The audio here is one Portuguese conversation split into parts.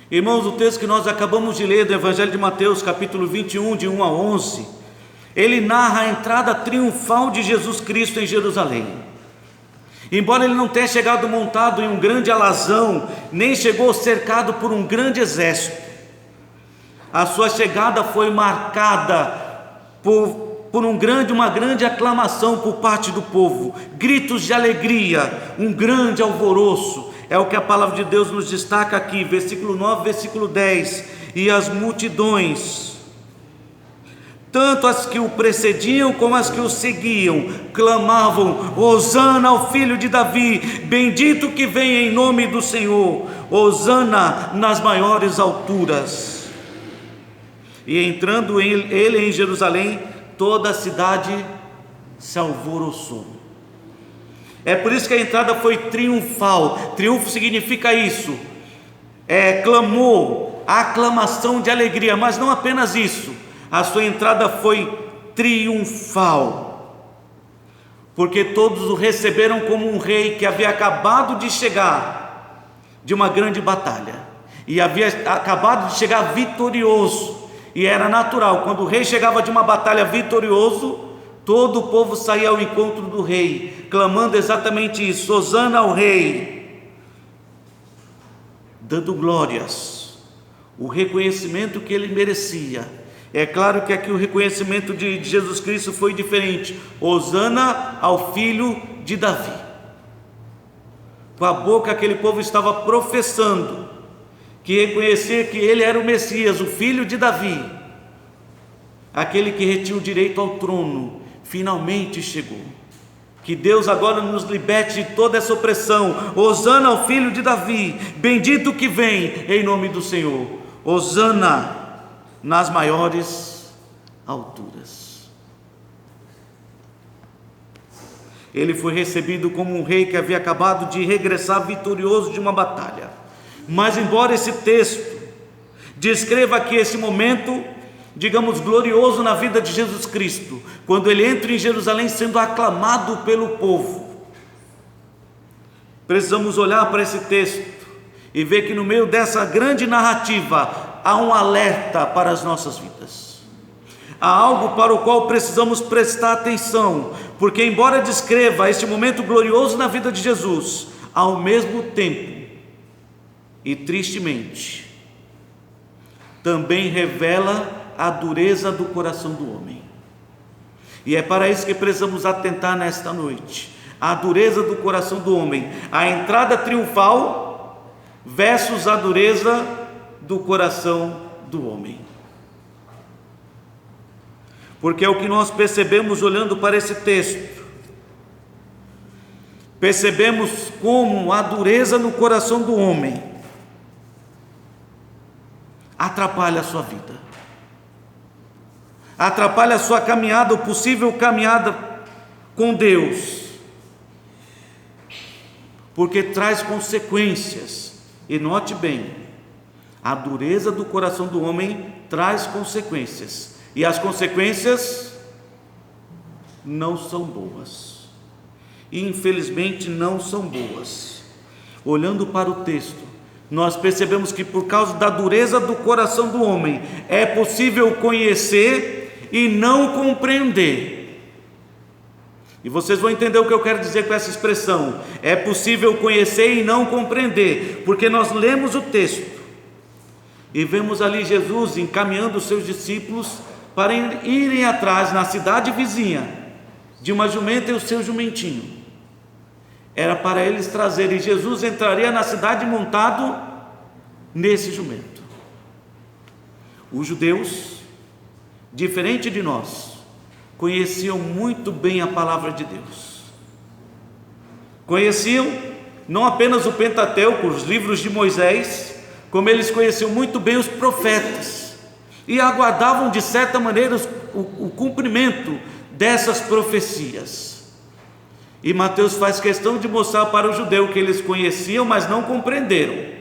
Irmãos, o texto que nós acabamos de ler do Evangelho de Mateus, capítulo 21, de 1 a 11, ele narra a entrada triunfal de Jesus Cristo em Jerusalém. Embora ele não tenha chegado montado em um grande alazão, nem chegou cercado por um grande exército, a sua chegada foi marcada por uma grande aclamação por parte do povo, gritos de alegria, um grande alvoroço. É o que a palavra de Deus nos destaca aqui, versículo 9, versículo 10. E as multidões, tanto as que o precediam como as que o seguiam, clamavam: Hosana ao filho de Davi, bendito que vem em nome do Senhor, Hosana nas maiores alturas. E entrando ele em Jerusalém, toda a cidade se alvoroçou. É por isso que a entrada foi triunfal. Triunfo significa isso, clamor, aclamação de alegria, mas não apenas isso, a sua entrada foi triunfal, porque todos o receberam como um rei que havia acabado de chegar de uma grande batalha, e havia acabado de chegar vitorioso, e era natural, quando o rei chegava de uma batalha vitorioso, todo o povo saía ao encontro do rei, clamando exatamente isso: Hosana ao rei, dando glórias, o reconhecimento que ele merecia. É claro que aqui o reconhecimento de Jesus Cristo foi diferente: Hosana ao filho de Davi. Com a boca aquele povo estava professando que reconhecia que ele era o Messias, o filho de Davi, aquele que retinha o direito ao trono. Finalmente chegou. Que Deus agora nos liberte de toda essa opressão. Hosana ao filho de Davi, bendito que vem em nome do Senhor, Hosana nas maiores alturas. Ele foi recebido como um rei que havia acabado de regressar vitorioso de uma batalha. Mas embora esse texto descreva aqui esse momento, digamos, glorioso na vida de Jesus Cristo, quando ele entra em Jerusalém sendo aclamado pelo povo, precisamos olhar para esse texto e ver que no meio dessa grande narrativa há um alerta para as nossas vidas. Há algo para o qual precisamos prestar atenção, porque embora descreva este momento glorioso na vida de Jesus, ao mesmo tempo, e tristemente, também revela a dureza do coração do homem. E é para isso que precisamos atentar nesta noite: a dureza do coração do homem, a entrada triunfal versus a dureza do coração do homem. Porque é o que nós percebemos olhando para esse texto. Percebemos como a dureza no coração do homem atrapalha a sua vida, atrapalha a sua caminhada, ou possível caminhada com Deus, porque traz consequências. E note bem, a dureza do coração do homem traz consequências, e as consequências não são boas, infelizmente não são boas. Olhando para o texto, nós percebemos que por causa da dureza do coração do homem, é possível conhecer e não compreender. E vocês vão entender o que eu quero dizer com essa expressão: é possível conhecer e não compreender, porque nós lemos o texto e vemos ali Jesus encaminhando os seus discípulos para irem atrás na cidade vizinha de uma jumenta e o seu jumentinho. Era para eles trazerem. Jesus entraria na cidade montado nesse jumento. Os judeus, diferente de nós, conheciam muito bem a palavra de Deus. Conheciam não apenas o Pentateuco, os livros de Moisés, como eles conheciam muito bem os profetas, e aguardavam de certa maneira o cumprimento dessas profecias. E Mateus faz questão de mostrar para o judeu que eles conheciam, mas não compreenderam.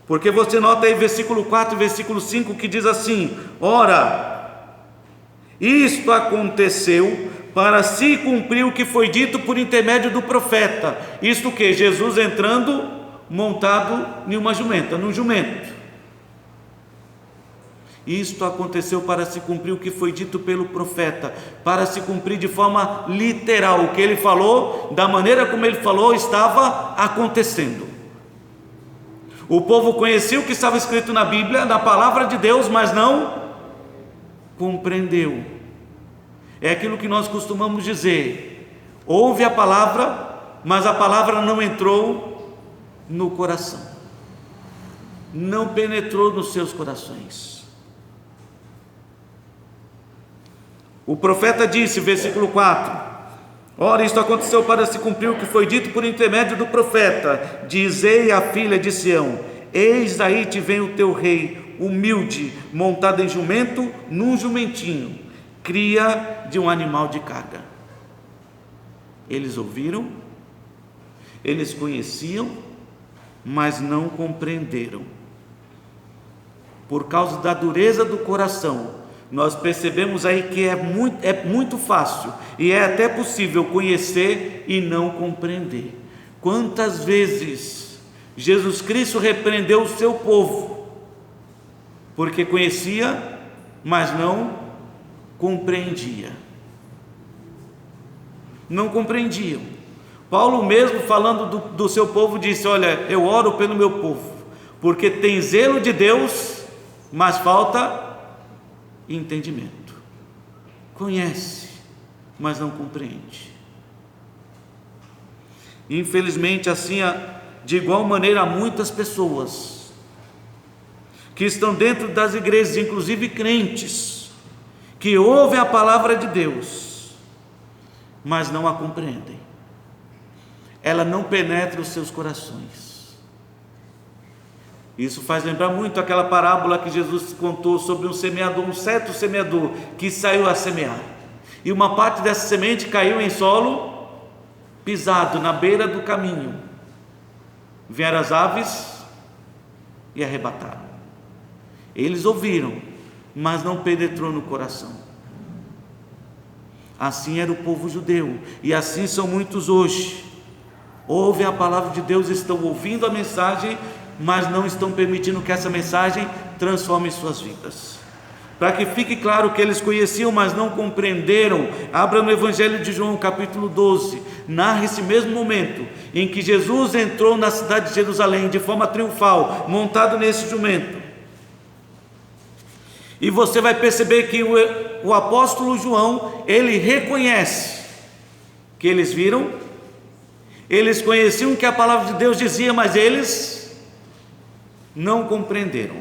Porque você nota aí versículo 4 e versículo 5 que diz assim: ora, isto aconteceu para se cumprir o que foi dito por intermédio do profeta. Isto que? Jesus entrando montado em uma jumenta, num jumento. Isto aconteceu para se cumprir o que foi dito pelo profeta, para se cumprir de forma literal. O que ele falou, da maneira como ele falou, estava acontecendo. O povo conhecia o que estava escrito na Bíblia, na palavra de Deus, mas não compreendeu. É aquilo que nós costumamos dizer: ouve a palavra, mas a palavra não entrou no coração, não penetrou nos seus corações. O profeta disse, versículo 4: ora, isto aconteceu para se cumprir o que foi dito por intermédio do profeta: dizei à filha de Sião: eis aí te vem o teu rei, humilde, montado em jumento, num jumentinho, cria de um animal de carga. Eles ouviram, eles conheciam, mas não compreenderam. Por causa da dureza do coração, nós percebemos aí que é muito fácil e é até possível conhecer e não compreender. Quantas vezes Jesus Cristo repreendeu o seu povo, porque conhecia, mas não compreendia. Não compreendiam. Paulo mesmo, falando do seu povo, disse: olha, eu oro pelo meu povo, porque tem zelo de Deus, mas falta entendimento. Conhece, mas não compreende. Infelizmente, assim, de igual maneira, há muitas pessoas que estão dentro das igrejas, inclusive crentes, que ouvem a palavra de Deus, mas não a compreendem. Ela não penetra os seus corações. Isso faz lembrar muito aquela parábola que Jesus contou sobre um semeador, um certo semeador que saiu a semear, e uma parte dessa semente caiu em solo pisado, na beira do caminho. Vieram as aves e arrebataram. Eles ouviram, mas não penetrou no coração. Assim era o povo judeu, e assim são muitos hoje. Ouvem a palavra de Deus, estão ouvindo a mensagem, mas não estão permitindo que essa mensagem transforme suas vidas. Para que fique claro que eles conheciam, mas não compreenderam, abra no Evangelho de João, capítulo 12, narra esse mesmo momento em que Jesus entrou na cidade de Jerusalém de forma triunfal, montado nesse jumento. E você vai perceber que o apóstolo João, ele reconhece que eles viram, eles conheciam o que a palavra de Deus dizia, mas eles não compreenderam.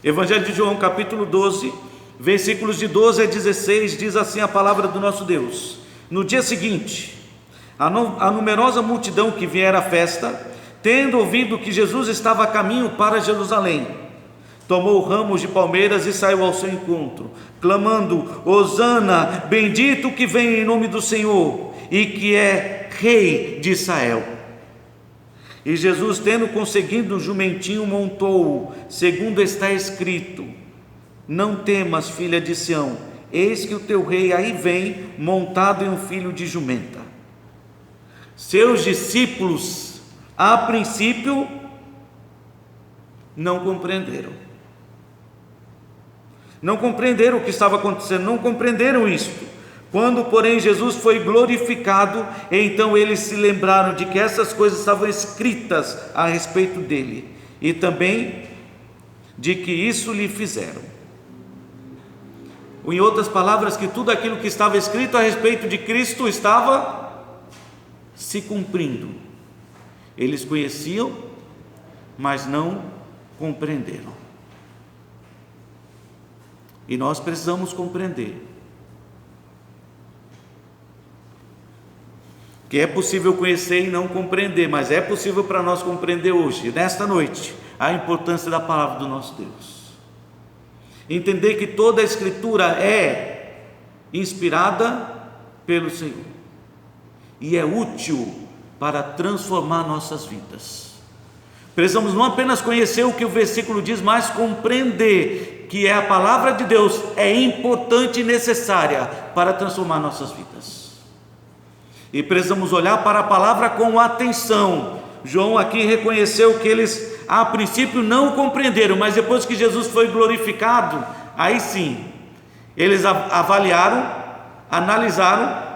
Evangelho de João, capítulo 12, versículos de 12 a 16, diz assim a palavra do nosso Deus: no dia seguinte, a numerosa multidão que viera à festa, tendo ouvido que Jesus estava a caminho para Jerusalém, tomou ramos de palmeiras e saiu ao seu encontro, clamando: Hosana, bendito que vem em nome do Senhor, e que é Rei de Israel. E Jesus, tendo conseguido o jumentinho, montou-o, segundo está escrito: não temas, filha de Sião, eis que o teu rei aí vem, montado em um filho de jumenta. Seus discípulos, a princípio, não compreenderam. Não compreenderam o que estava acontecendo, não compreenderam isto. Quando, porém, Jesus foi glorificado, então eles se lembraram de que essas coisas estavam escritas a respeito dele, e também de que isso lhe fizeram. Em outras palavras, que tudo aquilo que estava escrito a respeito de Cristo estava se cumprindo. Eles conheciam, mas não compreenderam. E nós precisamos compreender que é possível conhecer e não compreender, mas é possível para nós compreender hoje, nesta noite, a importância da palavra do nosso Deus. Entender que toda a Escritura é inspirada pelo Senhor e é útil para transformar nossas vidas. Precisamos não apenas conhecer o que o versículo diz, mas compreender que a palavra de Deus é importante e necessária para transformar nossas vidas. E precisamos olhar para a palavra com atenção. João aqui reconheceu que eles a princípio não compreenderam, mas depois que Jesus foi glorificado, aí sim, eles avaliaram, analisaram,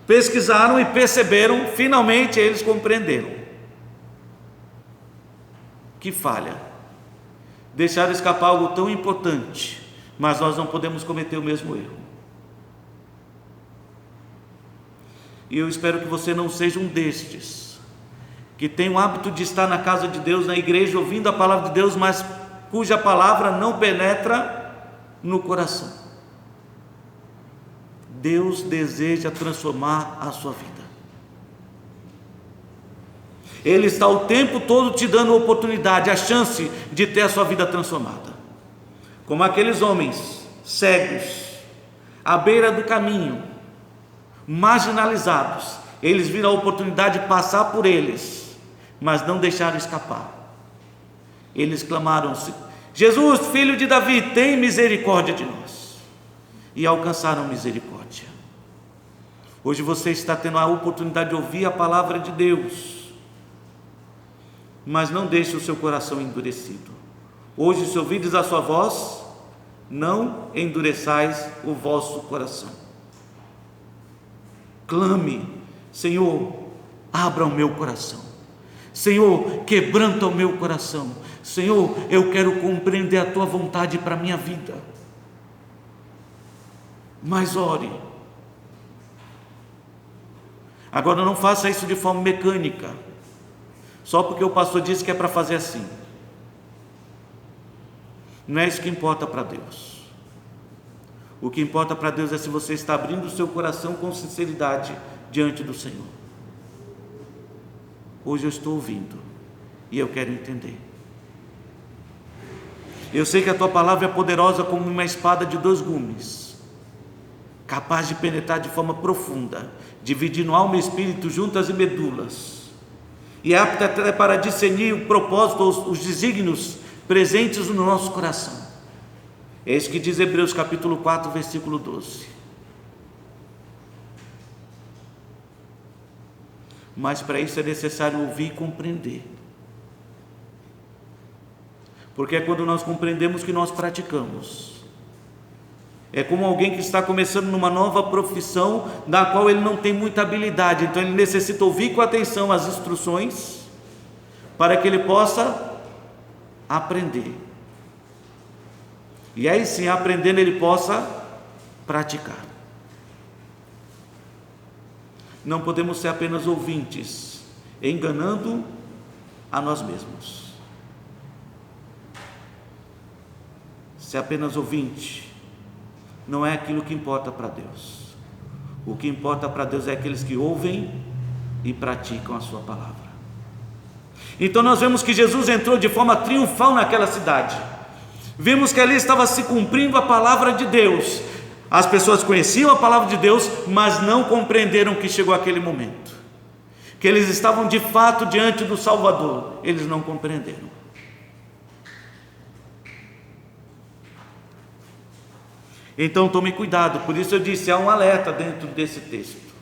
pesquisaram e perceberam, finalmente eles compreenderam. Que falha, deixar escapar algo tão importante, mas nós não podemos cometer o mesmo erro. E eu espero que você não seja um destes, que tem o hábito de estar na casa de Deus, na igreja, ouvindo a palavra de Deus, mas cuja palavra não penetra no coração. Deus deseja transformar a sua vida. Ele está o tempo todo te dando a oportunidade, a chance de ter a sua vida transformada. Como aqueles homens cegos, à beira do caminho, marginalizados, eles viram a oportunidade de passar por eles, mas não deixaram escapar. Eles clamaram: Jesus, filho de Davi, tem misericórdia de nós. E alcançaram misericórdia. Hoje você está tendo a oportunidade de ouvir a palavra de Deus, mas não deixe o seu coração endurecido. Hoje, se ouvides a sua voz, não endureçais o vosso coração. Clame: Senhor, abra o meu coração. Senhor, quebranta o meu coração. Senhor, eu quero compreender a tua vontade para a minha vida. Mas ore. Agora, não faça isso de forma mecânica, só porque o pastor disse que é para fazer assim. Não é isso que importa para Deus. O que importa para Deus é se você está abrindo o seu coração com sinceridade diante do Senhor. Hoje eu estou ouvindo e eu quero entender. Eu sei que a tua palavra é poderosa como uma espada de 2 gumes, capaz de penetrar de forma profunda, dividindo alma e espírito, juntas e medulas, e apta até para discernir o propósito, os desígnios presentes no nosso coração. É isso que diz Hebreus capítulo 4, versículo 12. Mas para isso é necessário ouvir e compreender, porque é quando nós compreendemos que nós praticamos. É como alguém que está começando numa nova profissão, da qual ele não tem muita habilidade, então ele necessita ouvir com atenção as instruções, para que ele possa aprender, e aí sim, aprendendo, ele possa praticar. Não podemos ser apenas ouvintes, enganando a nós mesmos. Ser apenas ouvinte não é aquilo que importa para Deus. O que importa para Deus é aqueles que ouvem e praticam a sua palavra. Então nós vemos que Jesus entrou de forma triunfal naquela cidade. Vimos que ali estava se cumprindo a palavra de Deus. As pessoas conheciam a palavra de Deus, mas não compreenderam que chegou aquele momento, que eles estavam de fato diante do Salvador. Eles não compreenderam. Então tome cuidado. Por isso eu disse, há um alerta dentro desse texto,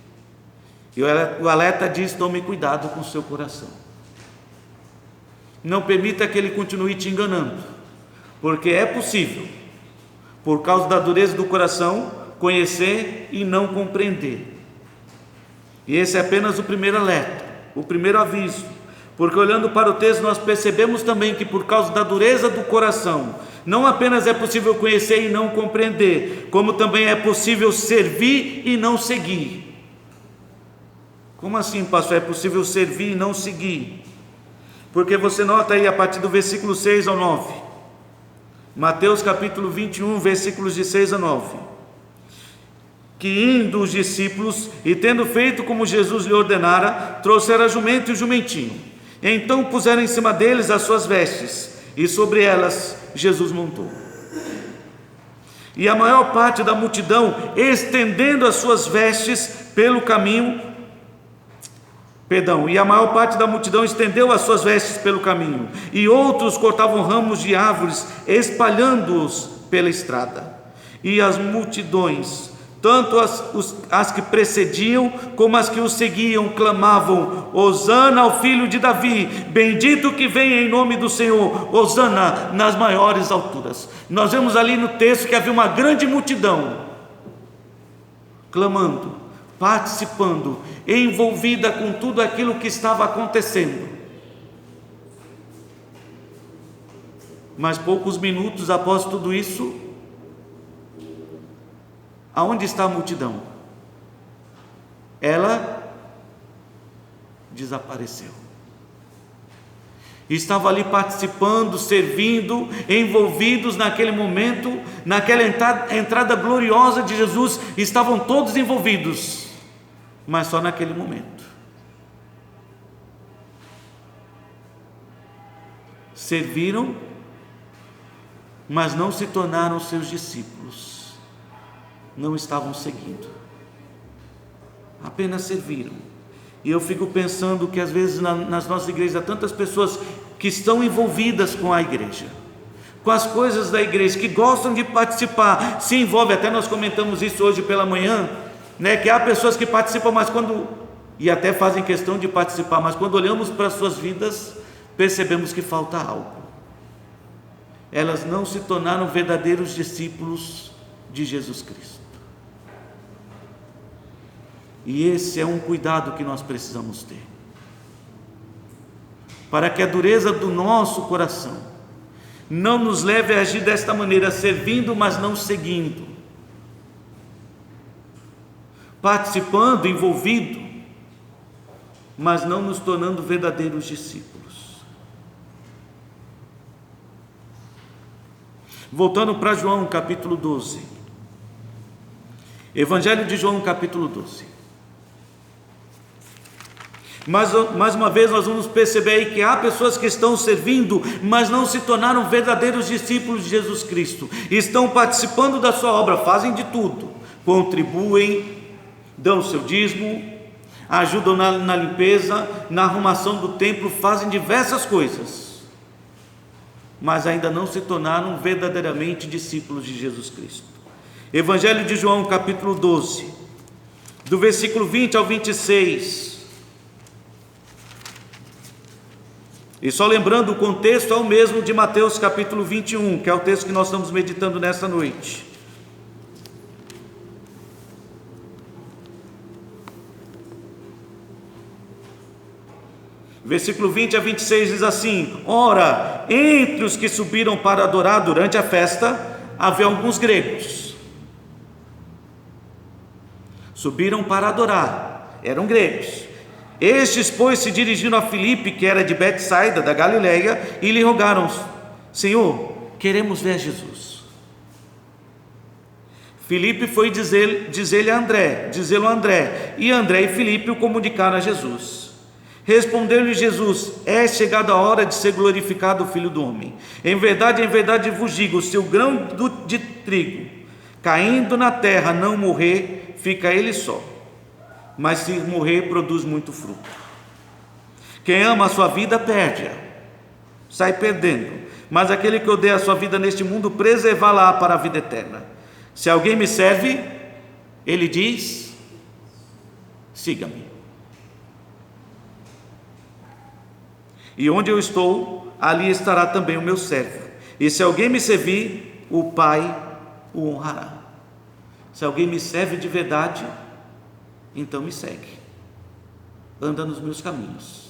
e o alerta diz: tome cuidado com o seu coração. Não permita que ele continue te enganando, porque é possível, por causa da dureza do coração, conhecer e não compreender. E esse é apenas o primeiro alerta, o primeiro aviso, porque olhando para o texto nós percebemos também que por causa da dureza do coração, não apenas é possível conhecer e não compreender, como também é possível servir e não seguir. Como assim, pastor? É possível servir e não seguir? Porque você nota aí a partir do versículo 6 ao 9, Mateus capítulo 21, versículos de 6 a 9, que indo os discípulos e tendo feito como Jesus lhe ordenara, trouxeram jumento e jumentinho, então puseram em cima deles as suas vestes, e sobre elas Jesus montou. E a maior parte da multidão, estendendo as suas vestes pelo caminho, E a maior parte da multidão estendeu as suas vestes pelo caminho, e outros cortavam ramos de árvores, espalhando-os pela estrada. E as multidões, tanto as que precediam como as que os seguiam, clamavam: Hosana ao filho de Davi, bendito que vem em nome do Senhor, Hosana nas maiores alturas. Nós vemos ali no texto que havia uma grande multidão clamando, participando, envolvida com tudo aquilo que estava acontecendo. Mas poucos minutos após tudo isso, aonde está a multidão? Ela desapareceu. Estavam ali participando, servindo, envolvidos naquele momento, naquela entrada gloriosa de Jesus, estavam todos envolvidos, mas só naquele momento. Serviram, mas não se tornaram seus discípulos, não estavam seguindo, apenas serviram. E eu fico pensando que às vezes nas nossas igrejas há tantas pessoas que estão envolvidas com a igreja, com as coisas da igreja, que gostam de participar, se envolvem. Até nós comentamos isso hoje pela manhã, que há pessoas que participam, mas e até fazem questão de participar, mas quando olhamos para as suas vidas, percebemos que falta algo. Elas não se tornaram verdadeiros discípulos de Jesus Cristo. E esse é um cuidado que nós precisamos ter, para que a dureza do nosso coração não nos leve a agir desta maneira, servindo, mas não seguindo, participando, envolvido, mas não nos tornando verdadeiros discípulos. Voltando para João capítulo 12, Evangelho de João capítulo 12. Mais uma vez nós vamos perceber aí que há pessoas que estão servindo, mas não se tornaram verdadeiros discípulos de Jesus Cristo. Estão participando da sua obra, fazem de tudo, contribuem, dão o seu dízimo, ajudam na limpeza, na arrumação do templo, fazem diversas coisas, mas ainda não se tornaram verdadeiramente discípulos de Jesus Cristo. Evangelho de João capítulo 12, do versículo 20 ao 26. E só lembrando, o contexto é o mesmo de Mateus capítulo 21, que é o texto que nós estamos meditando nesta noite. Versículo 20 a 26 diz assim: Ora, entre os que subiram para adorar durante a festa, havia alguns gregos. Subiram para adorar, eram gregos. Estes, pois, se dirigiram a Filipe, que era de Betsaida, da Galileia, e lhe rogaram: Senhor, queremos ver Jesus. Filipe foi dizer-lhe a André, e André e Filipe o comunicaram a Jesus. Respondeu-lhe Jesus: É chegada a hora de ser glorificado o Filho do Homem. Em verdade vos digo, se o grão de trigo caindo na terra não morrer, fica ele só, mas se morrer, produz muito fruto. Quem ama a sua vida, perde-a, sai perdendo, mas aquele que odeia a sua vida neste mundo, preservá-la para a vida eterna. Se alguém me serve, ele diz: siga-me. E onde eu estou, ali estará também o meu servo. E se alguém me servir, o Pai o honrará. Se alguém me serve de verdade, então me segue, anda nos meus caminhos.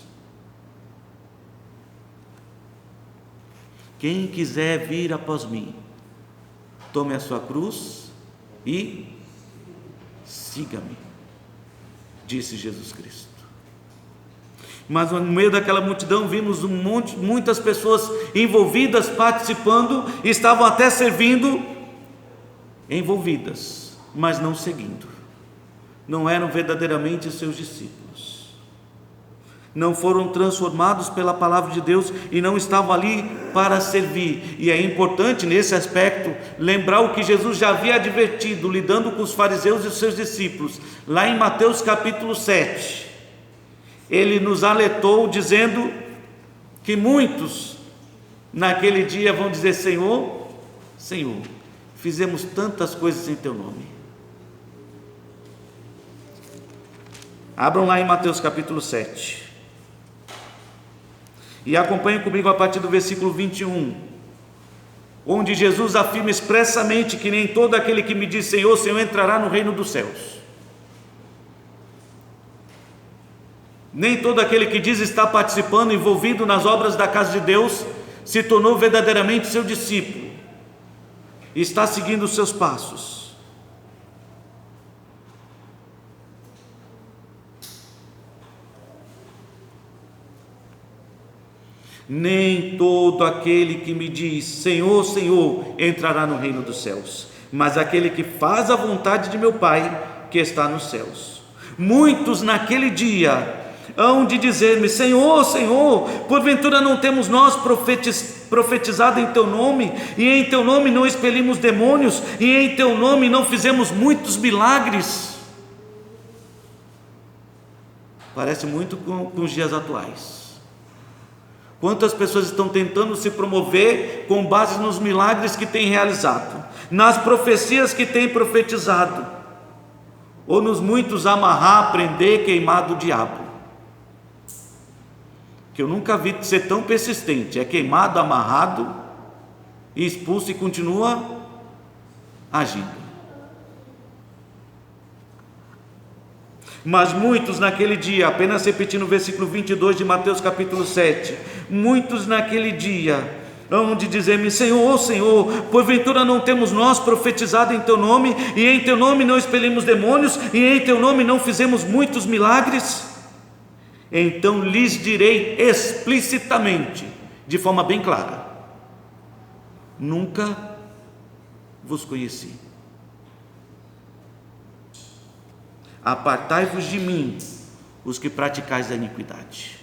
Quem quiser vir após mim, tome a sua cruz e siga-me, disse Jesus Cristo. Mas no meio daquela multidão vimos muitas pessoas envolvidas, participando, estavam até servindo, envolvidas, mas não seguindo. Não eram verdadeiramente seus discípulos, não foram transformados pela palavra de Deus e não estavam ali para servir. E é importante nesse aspecto lembrar o que Jesus já havia advertido, lidando com os fariseus e os seus discípulos, lá em Mateus capítulo 7, ele nos alertou dizendo que muitos naquele dia vão dizer: Senhor, Senhor, fizemos tantas coisas em teu nome. Abram lá em Mateus capítulo 7 e acompanhem comigo a partir do versículo 21, onde Jesus afirma expressamente que nem todo aquele que me diz Senhor, Senhor entrará no reino dos céus. Nem todo aquele que diz estar participando, envolvido nas obras da casa de Deus, se tornou verdadeiramente seu discípulo, está seguindo os seus passos. Nem todo aquele que me diz Senhor, Senhor entrará no reino dos céus, mas aquele que faz a vontade de meu Pai que está nos céus. Muitos naquele dia hão de dizer-me: Senhor, Senhor, porventura não temos nós profetizado em teu nome, e em teu nome não expelimos demônios, e em teu nome não fizemos muitos milagres? Parece muito com os dias atuais. Quantas pessoas estão tentando se promover com base nos milagres que têm realizado, nas profecias que têm profetizado, ou nos muitos amarrar, prender, queimar do diabo, que eu nunca vi ser tão persistente. É queimado, amarrado e expulso e continua agindo. Mas muitos naquele dia, apenas repetindo o versículo 22 de Mateus capítulo 7, muitos naquele dia hão de dizer-me: Senhor, Senhor, porventura não temos nós profetizado em teu nome, e em teu nome não expelimos demônios, e em teu nome não fizemos muitos milagres? Então lhes direi explicitamente, de forma bem clara: nunca vos conheci. Apartai-vos de mim, os que praticais a iniquidade.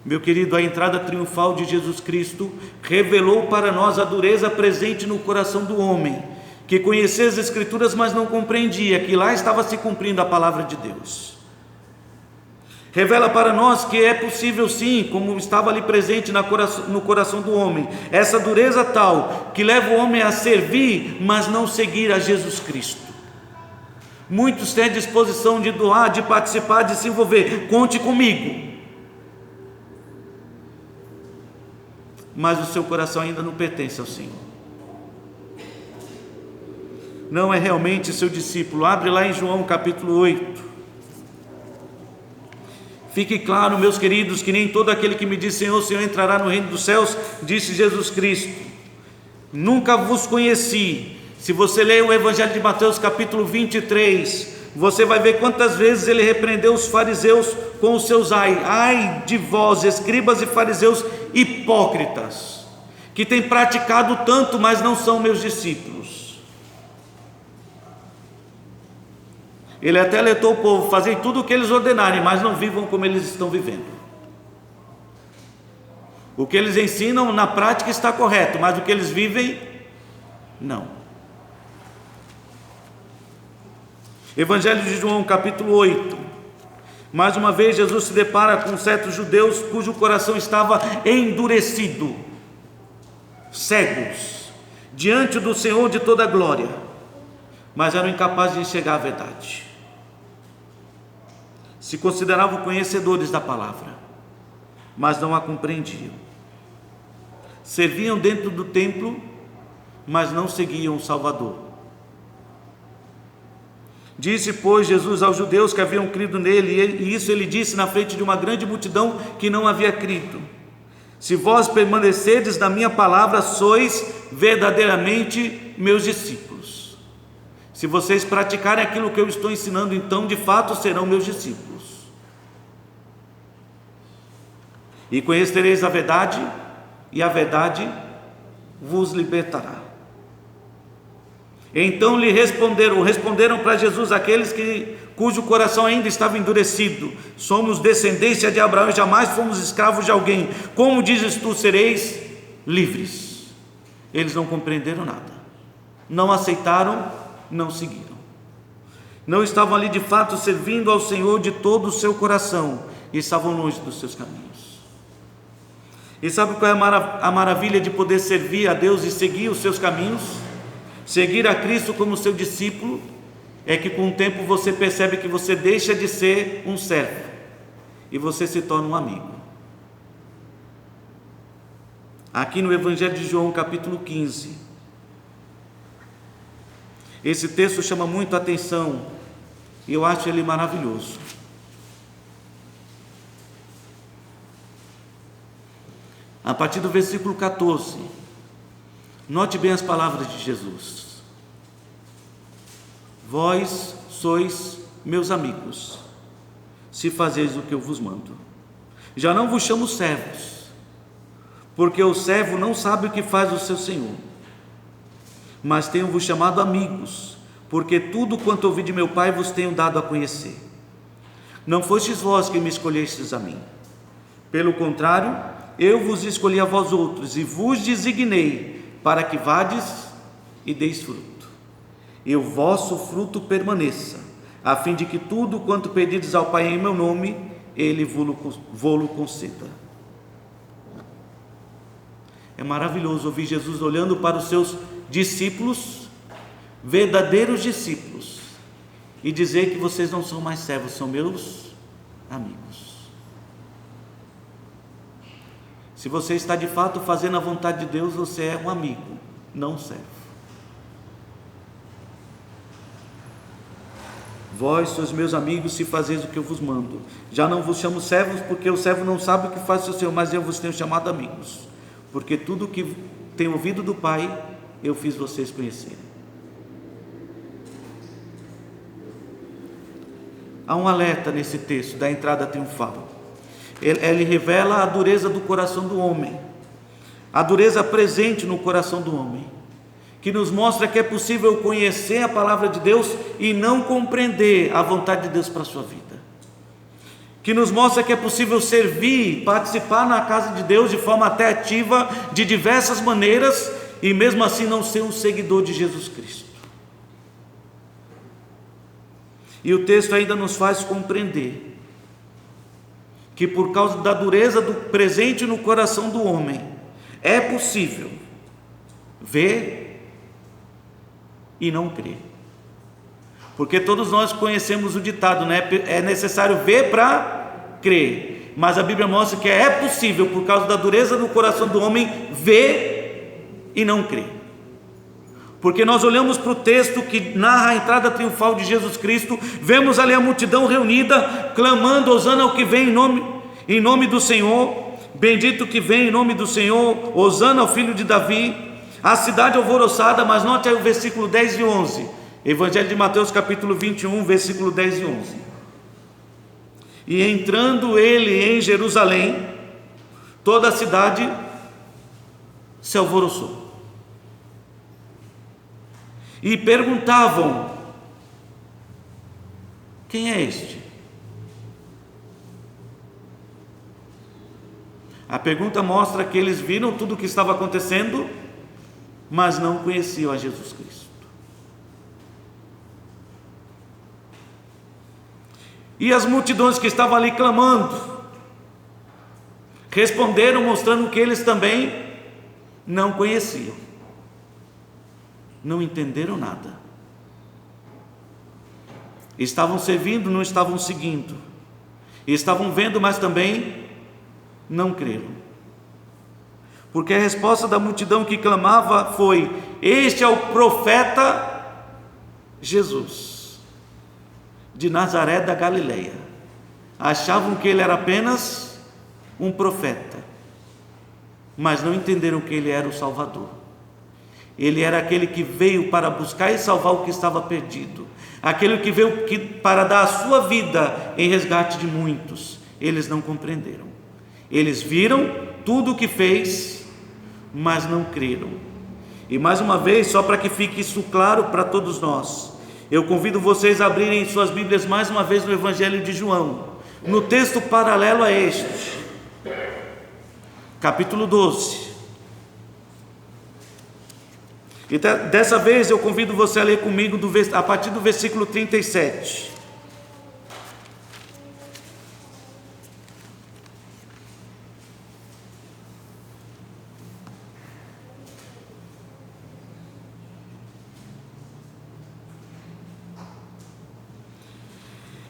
Meu querido, a entrada triunfal de Jesus Cristo revelou para nós a dureza presente no coração do homem, que conhecia as Escrituras, mas não compreendia que lá estava se cumprindo a palavra de Deus. Revela para nós que é possível sim, como estava ali presente no coração do homem, essa dureza tal que leva o homem a servir, mas não seguir a Jesus Cristo. Muitos têm a disposição de doar, de participar, de se envolver, conte comigo, mas o seu coração ainda não pertence ao Senhor, não é realmente seu discípulo. Abre lá em João capítulo 8. Fique claro, meus queridos, que nem todo aquele que me diz Senhor, Senhor entrará no reino dos céus, disse Jesus Cristo. Nunca vos conheci. Se você ler o Evangelho de Mateus capítulo 23, você vai ver quantas vezes ele repreendeu os fariseus com os seus ai de vós, escribas e fariseus hipócritas, que têm praticado tanto, mas não são meus discípulos. Ele até alertou o povo: fazei tudo o que eles ordenarem, mas não vivam como eles estão vivendo. O que eles ensinam na prática está correto, mas o que eles vivem, não. Evangelho de João capítulo 8. Mais uma vez Jesus se depara com certos judeus cujo coração estava endurecido, cegos, diante do Senhor de toda a glória, mas eram incapazes de enxergar a verdade. Se consideravam conhecedores da palavra, mas não a compreendiam. Serviam dentro do templo, mas não seguiam o Salvador. Disse, pois, Jesus aos judeus que haviam crido nele, e isso ele disse na frente de uma grande multidão que não havia crido: se vós permanecerdes na minha palavra, sois verdadeiramente meus discípulos. Se vocês praticarem aquilo que eu estou ensinando, então de fato serão meus discípulos. E conhecereis a verdade, e a verdade vos libertará. Então lhe responderam para Jesus aqueles cujo coração ainda estava endurecido: somos descendência de Abraão e jamais fomos escravos de alguém. Como dizes tu, sereis livres? Eles não compreenderam nada. não aceitaram, não seguiram. Não estavam ali de fato servindo ao Senhor de todo o seu coração, e estavam longe dos seus caminhos. E sabe qual é a maravilha de poder servir a Deus e seguir os seus caminhos? Seguir a Cristo como seu discípulo, é que com o tempo você percebe que você deixa de ser um servo e você se torna um amigo. Aqui no Evangelho de João, capítulo 15, esse texto chama muito a atenção e eu acho ele maravilhoso. A partir do versículo 14, note bem as palavras de Jesus: vós sois meus amigos, se fazeis o que eu vos mando. Já não vos chamo servos, porque o servo não sabe o que faz o seu senhor, mas tenho-vos chamado amigos, porque tudo quanto ouvi de meu Pai vos tenho dado a conhecer. Não fostes vós que me escolhestes a mim, pelo contrário, eu vos escolhi a vós outros, e vos designei para que vades e deis fruto, e o vosso fruto permaneça, a fim de que tudo quanto pedides ao Pai em meu nome, Ele vô-lo conceda. É maravilhoso ouvir Jesus olhando para os seus discípulos, verdadeiros discípulos, e dizer que vocês não são mais servos, são meus amigos. Se você está de fato fazendo a vontade de Deus, você é um amigo, não um servo. Vós sois meus amigos, se fazeis o que eu vos mando. Já não vos chamo servos, porque o servo não sabe o que faz o seu Senhor, mas eu vos tenho chamado amigos, porque tudo o que tenho ouvido do Pai, eu fiz vocês conhecerem. Há um alerta nesse texto da entrada triunfal. Ele revela a dureza do coração do homem, a dureza presente no coração do homem, que nos mostra que é possível conhecer a palavra de Deus e não compreender a vontade de Deus para a sua vida, que nos mostra que é possível servir, participar na casa de Deus de forma até ativa, de diversas maneiras, e mesmo assim não ser um seguidor de Jesus Cristo. E o texto ainda nos faz compreender que por causa da dureza do presente no coração do homem, é possível ver e não crer. Porque todos nós conhecemos o ditado, né? É necessário ver para crer. Mas a Bíblia mostra que é possível, por causa da dureza do coração do homem, ver e não crer. Porque nós olhamos para o texto que narra a entrada triunfal de Jesus Cristo, vemos ali a multidão reunida, clamando, hosana ao que vem em nome do Senhor, bendito que vem em nome do Senhor, hosana ao filho de Davi, a cidade alvoroçada. Mas note aí o versículo 10 e 11, Evangelho de Mateus capítulo 21, versículo 10 e 11. E entrando ele em Jerusalém, toda a cidade se alvoroçou, e perguntavam: quem é este? A pergunta mostra que eles viram tudo o que estava acontecendo, mas não conheciam a Jesus Cristo. E as multidões que estavam ali clamando, responderam mostrando que eles também não conheciam, não entenderam nada. Estavam servindo, não estavam seguindo. Estavam vendo, mas também não creram. Porque a resposta da multidão que clamava foi: este é o profeta Jesus, de Nazaré da Galileia. Achavam que ele era apenas um profeta, mas não entenderam que ele era o Salvador. Ele era aquele que veio para buscar e salvar o que estava perdido, aquele que veio para dar a sua vida em resgate de muitos. Eles não compreenderam. Eles viram tudo o que fez, mas não creram. E mais uma vez, só para que fique isso claro para todos nós, eu convido vocês a abrirem suas Bíblias mais uma vez no Evangelho de João, no texto paralelo a este, capítulo 12. E dessa vez eu convido você a ler comigo a partir do versículo 37.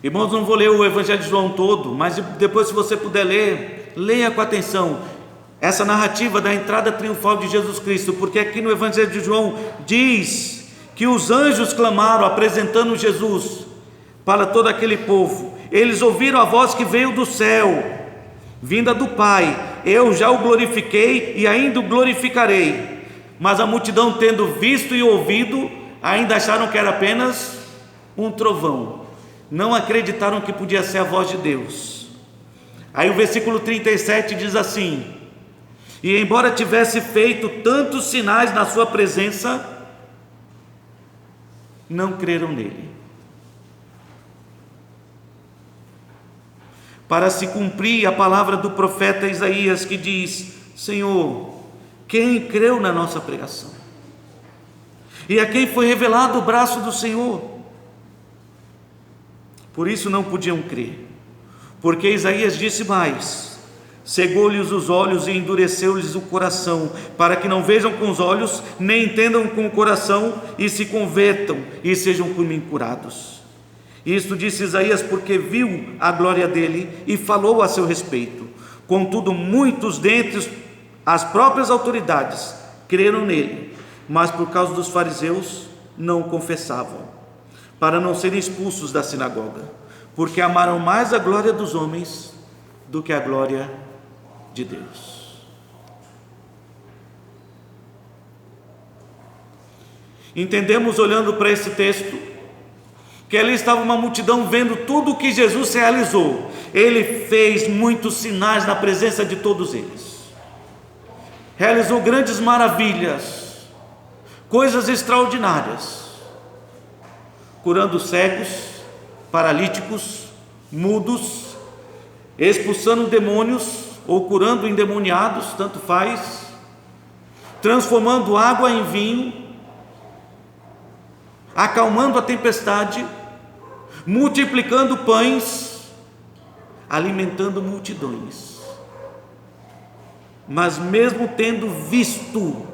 Irmãos, não vou ler o Evangelho de João todo, mas depois, se você puder ler, leia com atenção essa narrativa da entrada triunfal de Jesus Cristo, porque aqui no Evangelho de João diz que os anjos clamaram apresentando Jesus para todo aquele povo. Eles ouviram a voz que veio do céu, vinda do Pai: eu já o glorifiquei e ainda o glorificarei. Mas a multidão, tendo visto e ouvido, ainda acharam que era apenas um trovão. Não acreditaram que podia ser a voz de Deus. Aí o versículo 37 diz assim: e embora tivesse feito tantos sinais na sua presença, não creram nele. Para se cumprir a palavra do profeta Isaías, que diz: Senhor, quem creu na nossa pregação? E a quem foi revelado o braço do Senhor? Por isso não podiam crer, porque Isaías disse mais: cegou-lhes os olhos e endureceu-lhes o coração, para que não vejam com os olhos, nem entendam com o coração, e se convertam e sejam por mim curados. Isto disse Isaías porque viu a glória dele e falou a seu respeito. Contudo, muitos dentre as próprias autoridades creram nele, mas por causa dos fariseus não o confessavam, para não serem expulsos da sinagoga, porque amaram mais a glória dos homens do que a glória de Deus. Entendemos, olhando para esse texto, que ali estava uma multidão vendo tudo o que Jesus realizou. Ele fez muitos sinais na presença de todos eles, realizou grandes maravilhas, coisas extraordinárias, curando cegos, paralíticos, mudos, expulsando demônios ou curando endemoniados, tanto faz, transformando água em vinho, acalmando a tempestade, multiplicando pães, alimentando multidões. Mas mesmo tendo visto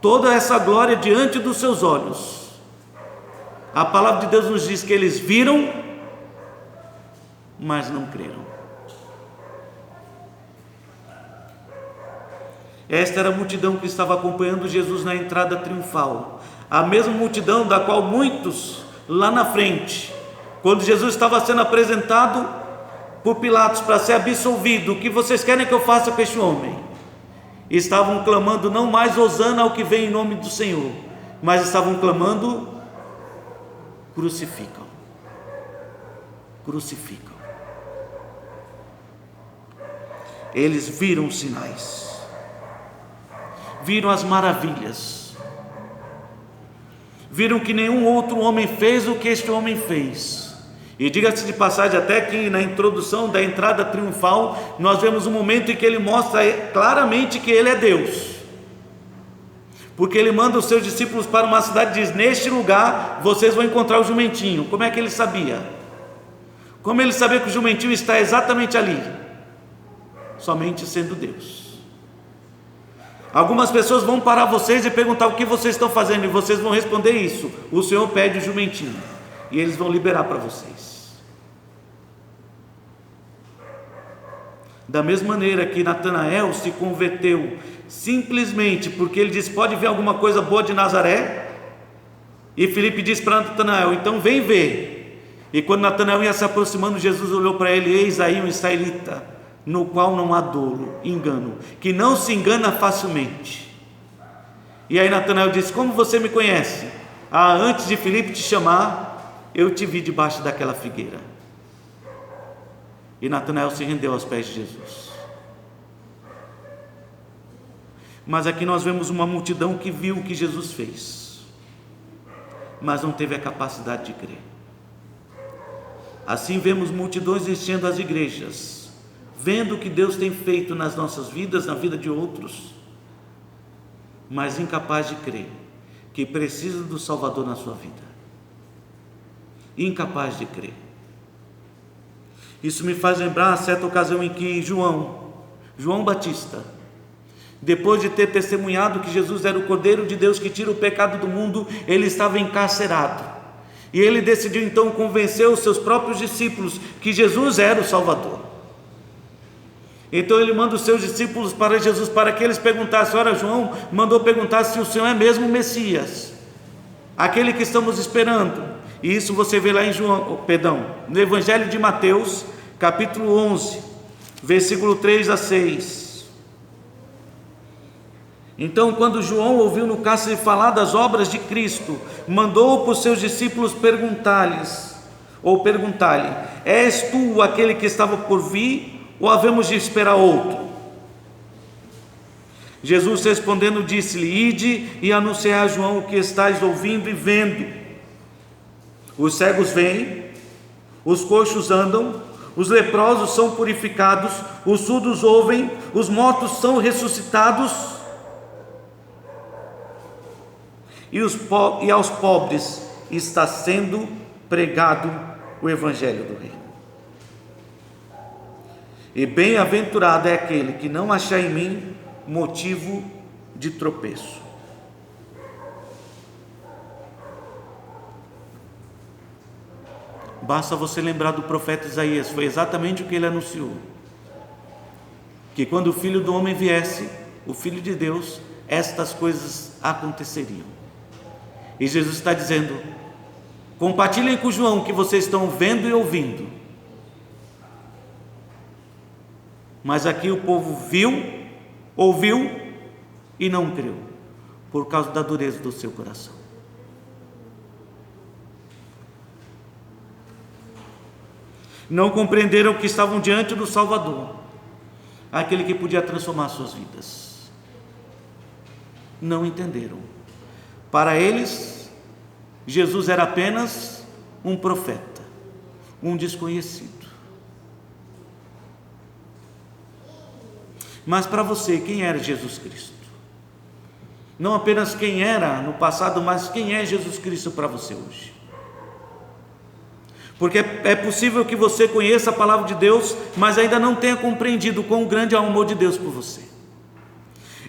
toda essa glória diante dos seus olhos, a palavra de Deus nos diz que eles viram, mas não creram. Esta era a multidão que estava acompanhando Jesus na entrada triunfal, a mesma multidão da qual muitos lá na frente, quando Jesus estava sendo apresentado por Pilatos para ser absolvido: o que vocês querem que eu faça com este homem? Estavam clamando não mais hosana ao que vem em nome do Senhor, mas estavam clamando: crucificam, crucificam. Eles viram os sinais, viram as maravilhas, viram que nenhum outro homem fez o que este homem fez. E diga-se de passagem, até que na introdução da entrada triunfal, nós vemos um momento em que ele mostra claramente que ele é Deus, porque ele manda os seus discípulos para uma cidade e diz: neste lugar vocês vão encontrar o jumentinho. Como é que ele sabia? Como ele sabia que o jumentinho está exatamente ali? Somente sendo Deus. Algumas pessoas vão parar vocês e perguntar: o que vocês estão fazendo? E vocês vão responder isso: o Senhor pede o jumentinho. E eles vão liberar para vocês. Da mesma maneira que Natanael se converteu simplesmente porque ele disse: pode ver alguma coisa boa de Nazaré? E Filipe disse para Natanael: então vem ver. E quando Natanael ia se aproximando, Jesus olhou para ele: eis aí um israelita, no qual não há dolo, engano, que não se engana facilmente. E aí Natanael disse: como você me conhece? Antes de Filipe te chamar, eu te vi debaixo daquela figueira. E Natanael se rendeu aos pés de Jesus. Mas aqui nós vemos uma multidão que viu o que Jesus fez, mas não teve a capacidade de crer. Assim vemos multidões enchendo as igrejas, vendo o que Deus tem feito nas nossas vidas, na vida de outros, mas incapaz de crer que precisa do Salvador na sua vida. Incapaz de crer. Isso me faz lembrar a certa ocasião em que João Batista, depois de ter testemunhado que Jesus era o Cordeiro de Deus que tira o pecado do mundo, ele estava encarcerado. E ele decidiu então convencer os seus próprios discípulos que Jesus era o Salvador. Então ele manda os seus discípulos para Jesus para que eles perguntassem. Ora, João mandou perguntar se o Senhor é mesmo o Messias, aquele que estamos esperando. E isso você vê lá no Evangelho de Mateus, capítulo 11, versículo 3 a 6. Então, quando João ouviu no cárcere falar das obras de Cristo, mandou para os seus discípulos perguntar-lhe: és tu aquele que estava por vir, ou havemos de esperar outro? Jesus respondendo disse-lhe: ide e anunciai a João o que estáis ouvindo e vendo. Os cegos veem, os coxos andam, os leprosos são purificados, os surdos ouvem, os mortos são ressuscitados, e aos pobres está sendo pregado o Evangelho do Reino. E bem-aventurado é aquele que não achar em mim motivo de tropeço. Basta você lembrar do profeta Isaías, foi exatamente o que ele anunciou: que quando o Filho do Homem viesse, o Filho de Deus, estas coisas aconteceriam. E Jesus está dizendo: compartilhem com João o que vocês estão vendo e ouvindo. Mas aqui o povo viu, ouviu e não creu, por causa da dureza do seu coração. Não compreenderam que estavam diante do Salvador, aquele que podia transformar suas vidas. Não entenderam. Para eles, Jesus era apenas um profeta, um desconhecido. Mas para você, quem era Jesus Cristo? Não apenas quem era no passado, mas quem é Jesus Cristo para você hoje? Porque é possível que você conheça a palavra de Deus, mas ainda não tenha compreendido o quão grande é o amor de Deus por você.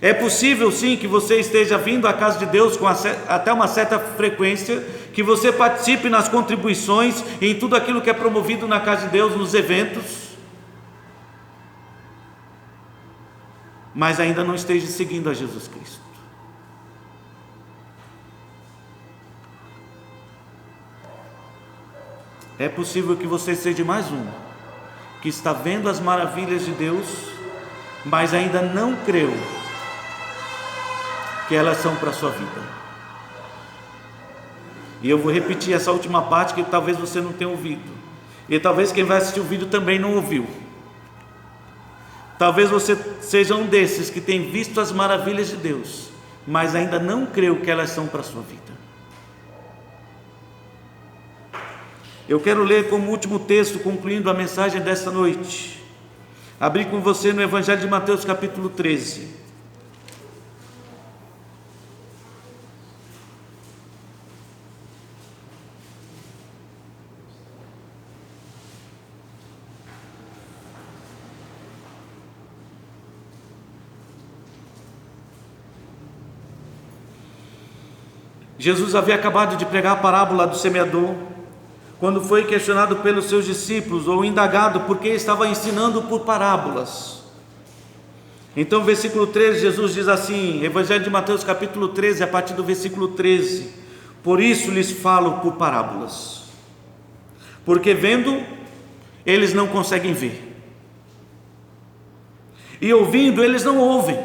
É possível sim que você esteja vindo à casa de Deus com até uma certa frequência, que você participe nas contribuições e em tudo aquilo que é promovido na casa de Deus, nos eventos, mas ainda não esteja seguindo a Jesus Cristo. É possível que você seja mais um que está vendo as maravilhas de Deus, mas ainda não creu que elas são para a sua vida. E eu vou repetir essa última parte que talvez você não tenha ouvido, e talvez quem vai assistir o vídeo também não ouviu. Talvez você seja um desses que tem visto as maravilhas de Deus, mas ainda não creu que elas são para a sua vida. Eu quero ler como último texto, concluindo a mensagem desta noite, abrir com você no Evangelho de Mateus capítulo 13. Jesus havia acabado de pregar a parábola do semeador, quando foi questionado pelos seus discípulos, ou indagado por que estava ensinando por parábolas. Então, versículo 13, Jesus diz assim, Evangelho de Mateus capítulo 13, a partir do versículo 13: por isso lhes falo por parábolas, porque vendo, eles não conseguem ver, e ouvindo, eles não ouvem,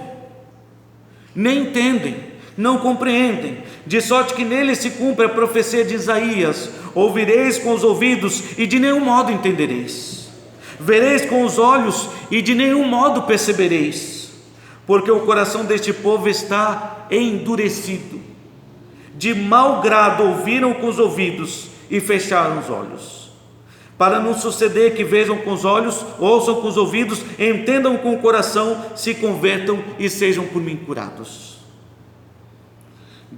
nem entendem, não compreendem, de sorte que nele se cumpre a profecia de Isaías: ouvireis com os ouvidos e de nenhum modo entendereis, vereis com os olhos e de nenhum modo percebereis, porque o coração deste povo está endurecido, de mau grado ouviram com os ouvidos e fecharam os olhos, para não suceder que vejam com os olhos, ouçam com os ouvidos, entendam com o coração, se convertam e sejam por mim curados.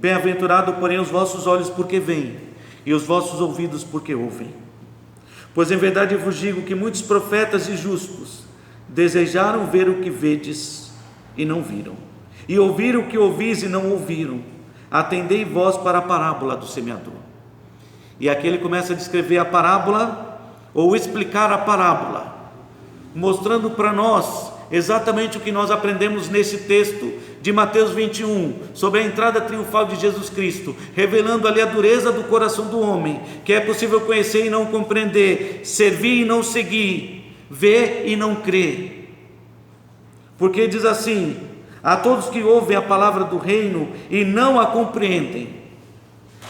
Bem-aventurado, porém, os vossos olhos porque veem, e os vossos ouvidos porque ouvem. Pois em verdade eu vos digo que muitos profetas e justos desejaram ver o que vedes e não viram, e ouvir o que ouvis e não ouviram. Atendei vós para a parábola do semeador. E aqui ele começa a descrever a parábola, ou explicar a parábola, mostrando para nós exatamente o que nós aprendemos nesse texto de Mateus 21, sobre a entrada triunfal de Jesus Cristo, revelando ali a dureza do coração do homem, que é possível conhecer e não compreender, servir e não seguir, ver e não crer. Porque diz assim: a todos que ouvem a palavra do reino e não a compreendem,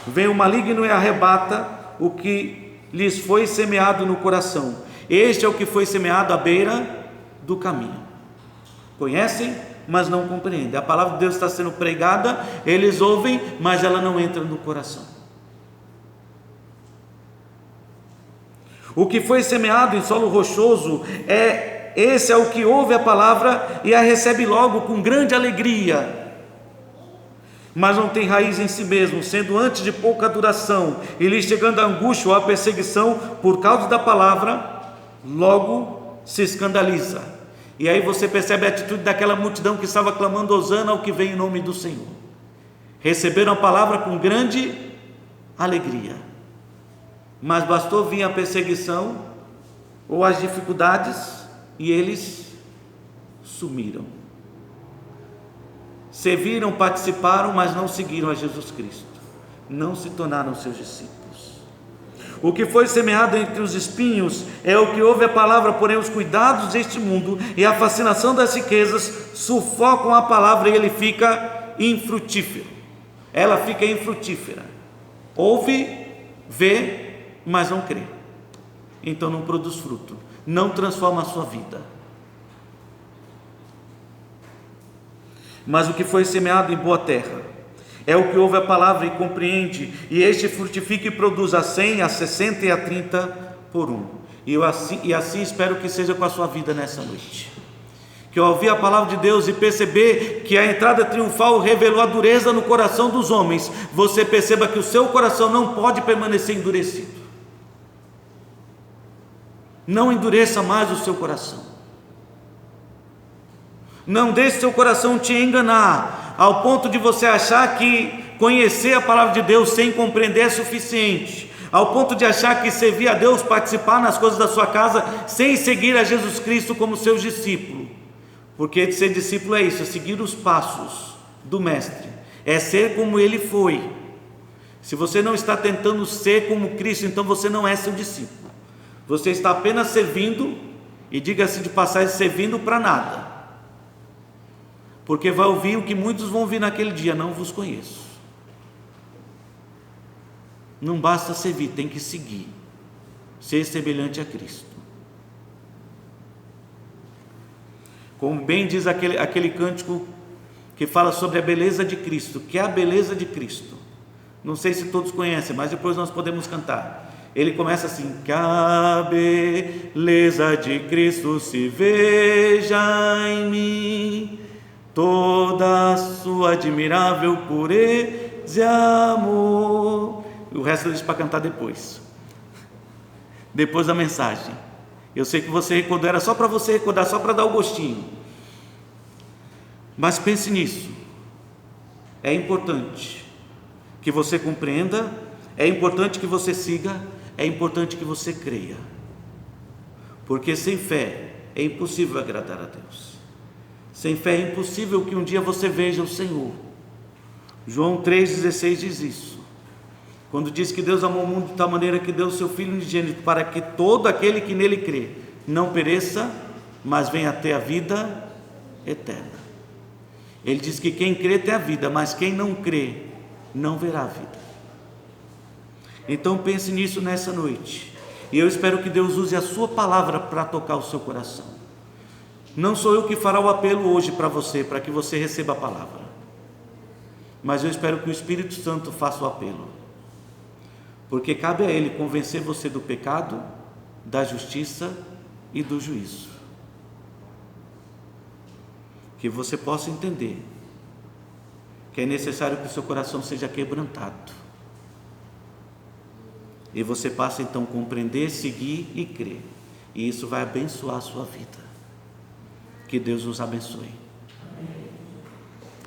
vem o maligno e arrebata o que lhes foi semeado no coração. Este é o que foi semeado à beira do caminho. Conhecem, mas não compreendem. A palavra de Deus está sendo pregada, eles ouvem, mas ela não entra no coração. O que foi semeado em solo rochoso esse é o que ouve a palavra e a recebe logo com grande alegria, mas não tem raiz em si mesmo, sendo antes de pouca duração, e lhe chegando a angústia ou a perseguição por causa da palavra, logo se escandaliza. E aí você percebe a atitude daquela multidão que estava clamando hosana ao que vem em nome do Senhor. Receberam a palavra com grande alegria, mas bastou vir a perseguição ou as dificuldades e eles sumiram. Serviram, participaram, mas não seguiram a Jesus Cristo, não se tornaram seus discípulos. O que foi semeado entre os espinhos é o que ouve a palavra, porém os cuidados deste mundo e a fascinação das riquezas sufocam a palavra e ele fica infrutífero. Ela fica infrutífera. Ouve, vê, mas não crê. Então não produz fruto, não transforma a sua vida. Mas o que foi semeado em boa terra é o que ouve a palavra e compreende, e este frutifica e produz a 100, a 60 e a 30 por um. E assim espero que seja com a sua vida nessa noite. Que ao ouvir a palavra de Deus e perceber que a entrada triunfal revelou a dureza no coração dos homens, você perceba que o seu coração não pode permanecer endurecido. Não endureça mais o seu coração. Não deixe seu coração te enganar ao ponto de você achar que conhecer a palavra de Deus sem compreender é suficiente, ao ponto de achar que servir a Deus, participar nas coisas da sua casa sem seguir a Jesus Cristo como seu discípulo. Porque ser discípulo é isso, é seguir os passos do mestre, é ser como ele foi. Se você não está tentando ser como Cristo, então você não é seu discípulo, você está apenas servindo, e diga-se de passagem, servindo para nada, porque vai ouvir o que muitos vão ouvir naquele dia: não vos conheço. Não basta servir, tem que seguir, ser semelhante a Cristo. Como bem diz aquele cântico que fala sobre a beleza de Cristo, que é a beleza de Cristo. Não sei se todos conhecem, mas depois nós podemos cantar. Ele começa assim: que a beleza de Cristo se veja em mim, toda a sua admirável pureza e amor. O resto eu deixo para cantar depois da mensagem. Eu sei que você recordou, era só para você recordar, só para dar o gostinho, mas pense nisso. É importante que você compreenda, é importante que você siga, é importante que você creia, porque sem fé é impossível agradar a Deus. Sem fé é impossível que um dia você veja o Senhor. João 3,16 diz isso, quando diz que Deus amou o mundo de tal maneira que deu o seu Filho unigênito, para que todo aquele que nele crê não pereça, mas venha a ter a vida eterna. Ele diz que quem crê tem a vida, mas quem não crê não verá a vida. Então pense nisso nessa noite, e eu espero que Deus use a sua palavra para tocar o seu coração. Não sou eu que fará o apelo hoje para você, para que você receba a palavra, mas eu espero que o Espírito Santo faça o apelo, porque cabe a Ele convencer você do pecado, da justiça e do juízo, que você possa entender que é necessário que o seu coração seja quebrantado. E você passa então a compreender, seguir e crer. E isso vai abençoar a sua vida. Que Deus nos abençoe.